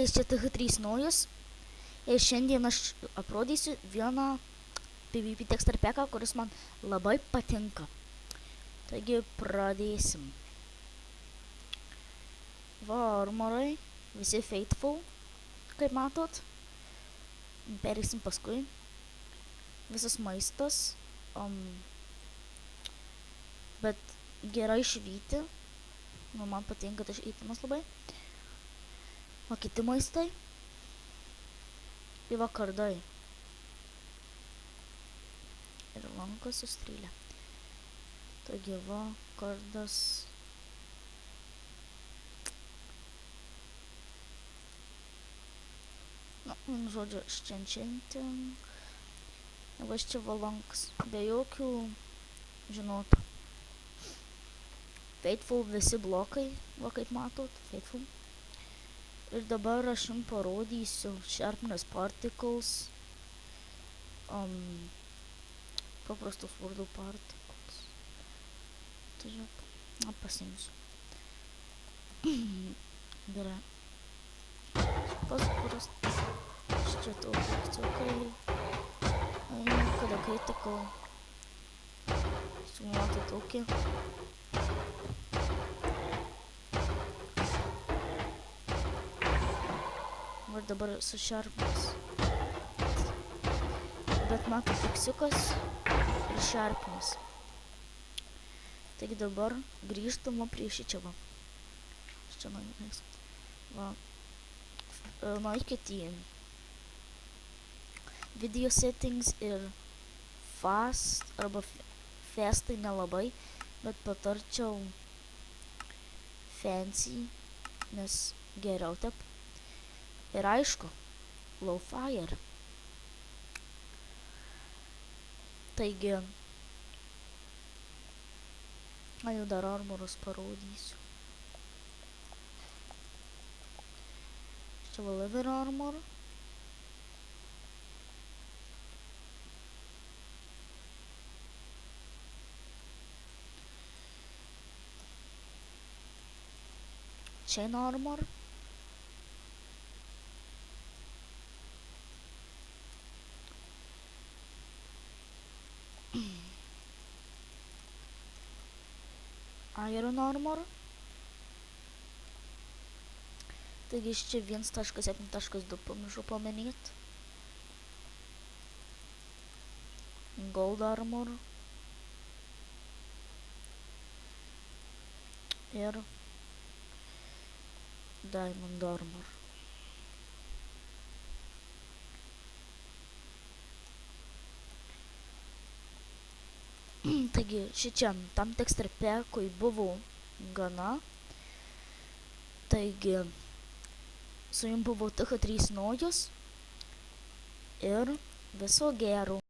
Sveiki, čia TH3 naujas ir šiandien aš aprodysiu vieną PvP texture packą, kuris man labai patinka. Taigi pradėsim. Va, armorai, visi faithful, kaip matot. Perėsim paskui. Visas maistas, bet gerai švyti. Nu, man patinka tas švytimas labai. O kiti maistai. Ir va kardai. Ir lankas su strėlė. Taigi va kardas. Nu, žodžiu, enchanting. Va čia va lankas. Be jokių, žinot. Faithful visi blokai, va kaip matot, faithful. Ir dabar aš jums parodysiu sharpness particles, paprastus vardų particles. Tiesiog, na, pasiimsiu. Gerai. Paprastas. Čia tokį. Kada critical. Sumuoti tokį. Ir dabar su sharpness. Bet mato fiksiukas ir sharpness. Taigi dabar grįžtama prie šičia va. Čia nuėjus. Va. Nueikit į video settings ir fast arba fastai nelabai, bet patarčiau fancy, nes geriau taip. Ir aišku, low fire. Taigi, jau dar armorus parodysiu. Čia va leather armor. Chain armor. Iron armor. Taigi iš čia 1.7.2 pamiršau paminėti. Gold armor. Ir diamond armor. Taigi šičia tam texture packui buvo gana. Taigi su jums buvo TH3 naujas ir viso gero.